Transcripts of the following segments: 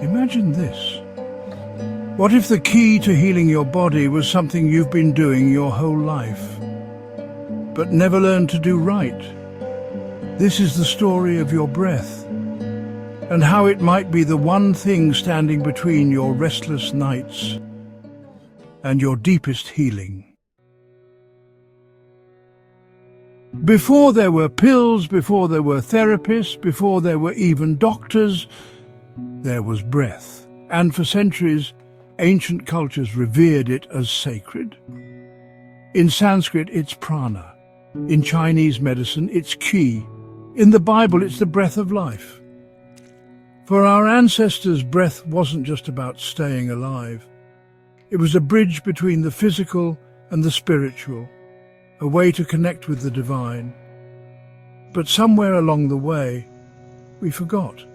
Imagine this. What if the key to healing your body was something you've been doing your whole life, but never learned to do right? This is the story of your breath, and how it might be the one thing standing between your restless nights and your deepest healing. Before there were pills, before there were therapists, before there were even doctors, there was breath. And for centuries, ancient cultures revered it as sacred. In Sanskrit, it's prana. In Chinese medicine, it's qi. In the Bible, it's the breath of life. For our ancestors, breath wasn't just about staying alive. It was a bridge between the physical and the spiritual, a way to connect with the divine. But somewhere along the way, we forgot.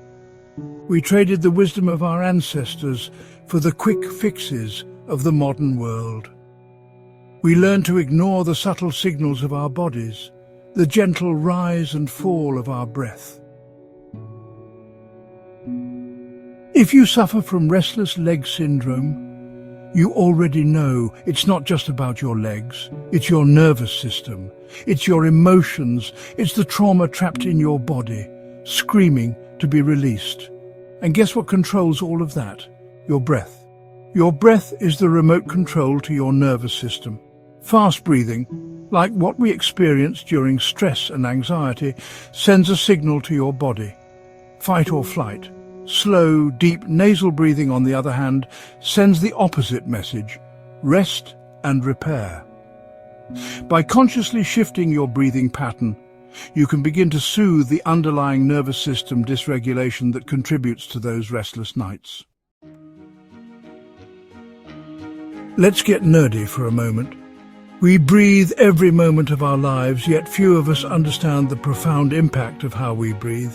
We traded the wisdom of our ancestors for the quick fixes of the modern world. We learned to ignore the subtle signals of our bodies, the gentle rise and fall of our breath. If you suffer from restless leg syndrome, you already know it's not just about your legs, it's your nervous system, it's your emotions, it's the trauma trapped in your body, screaming to be released. And guess what controls all of that? Your breath. Your breath is the remote control to your nervous system. Fast breathing, like what we experience during stress and anxiety, sends a signal to your body. Fight or flight. Slow, deep nasal breathing, on the other hand, sends the opposite message: rest and repair. By consciously shifting your breathing pattern, you can begin to soothe the underlying nervous system dysregulation that contributes to those restless nights. Let's get nerdy for a moment. We breathe every moment of our lives, yet few of us understand the profound impact of how we breathe.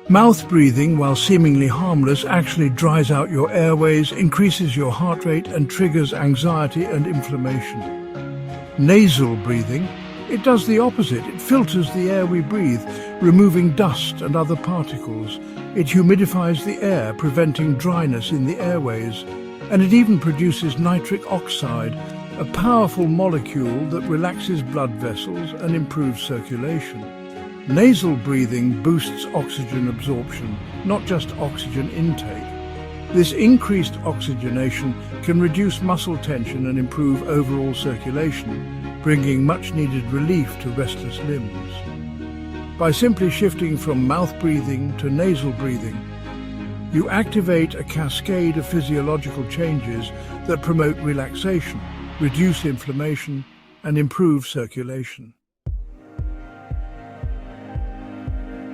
Mouth breathing, while seemingly harmless, actually dries out your airways, increases your heart rate, and triggers anxiety and inflammation. Nasal breathing, it does the opposite. It filters the air we breathe, removing dust and other particles. It humidifies the air, preventing dryness in the airways. And it even produces nitric oxide, a powerful molecule that relaxes blood vessels and improves circulation. Nasal breathing boosts oxygen absorption, not just oxygen intake. This increased oxygenation can reduce muscle tension and improve overall circulation, bringing much-needed relief to restless limbs. By simply shifting from mouth breathing to nasal breathing, you activate a cascade of physiological changes that promote relaxation, reduce inflammation, and improve circulation.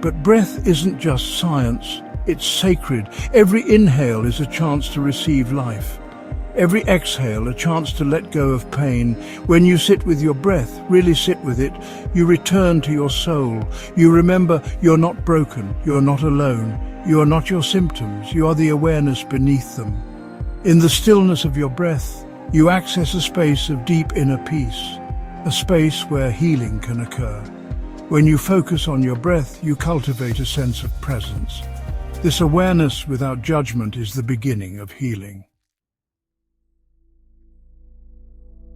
But breath isn't just science, it's sacred. Every inhale is a chance to receive life. Every exhale a chance to let go of pain. When you sit with your breath, really sit with it, you return to your soul. You remember you're not broken, you're not alone, you are not your symptoms, you are the awareness beneath them. In the stillness of your breath, you access a space of deep inner peace, a space where healing can occur. When you focus on your breath, you cultivate a sense of presence. This awareness without judgment is the beginning of healing.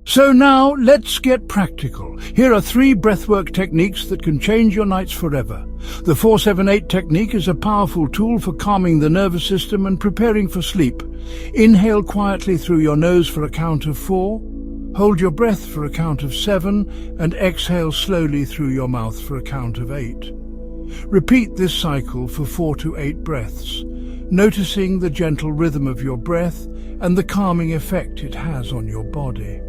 So now, let's get practical. Here are 3 breathwork techniques that can change your nights forever. The 4-7-8 technique is a powerful tool for calming the nervous system and preparing for sleep. Inhale quietly through your nose for a count of 4. Hold your breath for a count of 7 and exhale slowly through your mouth for a count of 8. Repeat this cycle for 4 to 8 breaths, noticing the gentle rhythm of your breath and the calming effect it has on your body.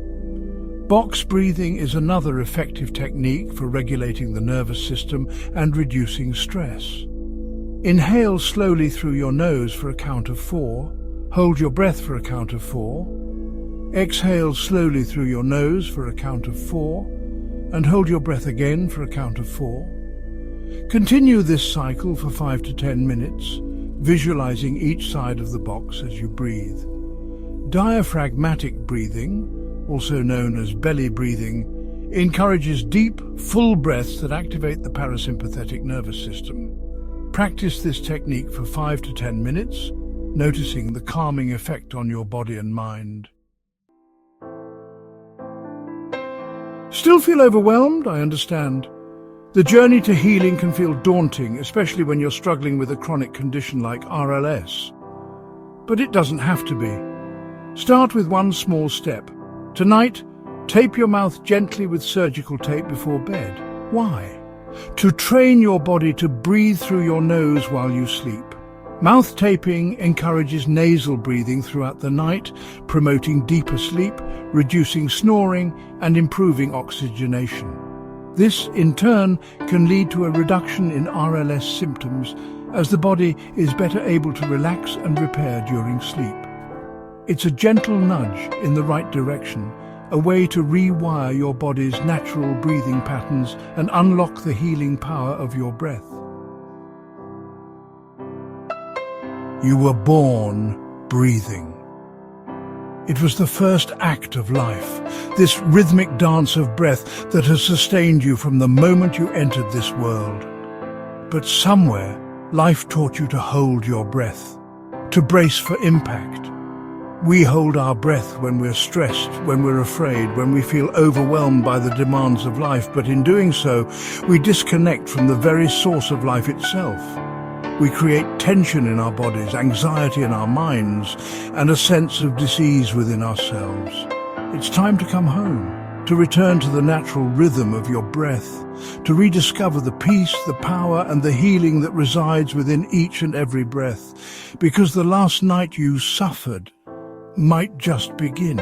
Box breathing is another effective technique for regulating the nervous system and reducing stress. Inhale slowly through your nose for a count of 4. Hold your breath for a count of 4. Exhale slowly through your nose for a count of 4, and hold your breath again for a count of 4. Continue this cycle for 5 to 10 minutes, visualizing each side of the box as you breathe. Diaphragmatic breathing, also known as belly breathing, encourages deep, full breaths that activate the parasympathetic nervous system. Practice this technique for 5 to 10 minutes, noticing the calming effect on your body and mind. Still feel overwhelmed? I understand. The journey to healing can feel daunting, especially when you're struggling with a chronic condition like RLS. But it doesn't have to be. Start with one small step. Tonight, tape your mouth gently with surgical tape before bed. Why? To train your body to breathe through your nose while you sleep. Mouth taping encourages nasal breathing throughout the night, promoting deeper sleep, reducing snoring, and improving oxygenation. This, in turn, can lead to a reduction in RLS symptoms as the body is better able to relax and repair during sleep. It's a gentle nudge in the right direction, a way to rewire your body's natural breathing patterns and unlock the healing power of your breath. You were born breathing. It was the first act of life, this rhythmic dance of breath that has sustained you from the moment you entered this world. But somewhere, life taught you to hold your breath, to brace for impact. We hold our breath when we're stressed, when we're afraid, when we feel overwhelmed by the demands of life, but in doing so, we disconnect from the very source of life itself. We create tension in our bodies, anxiety in our minds, and a sense of disease within ourselves. It's time to come home, to return to the natural rhythm of your breath, to rediscover the peace, the power, and the healing that resides within each and every breath, because the last night you suffered might just begin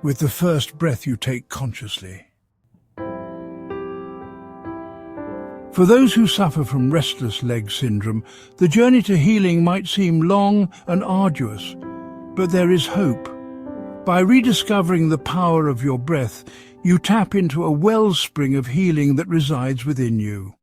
with the first breath you take consciously. For those who suffer from restless leg syndrome, the journey to healing might seem long and arduous, but there is hope. By rediscovering the power of your breath, you tap into a wellspring of healing that resides within you.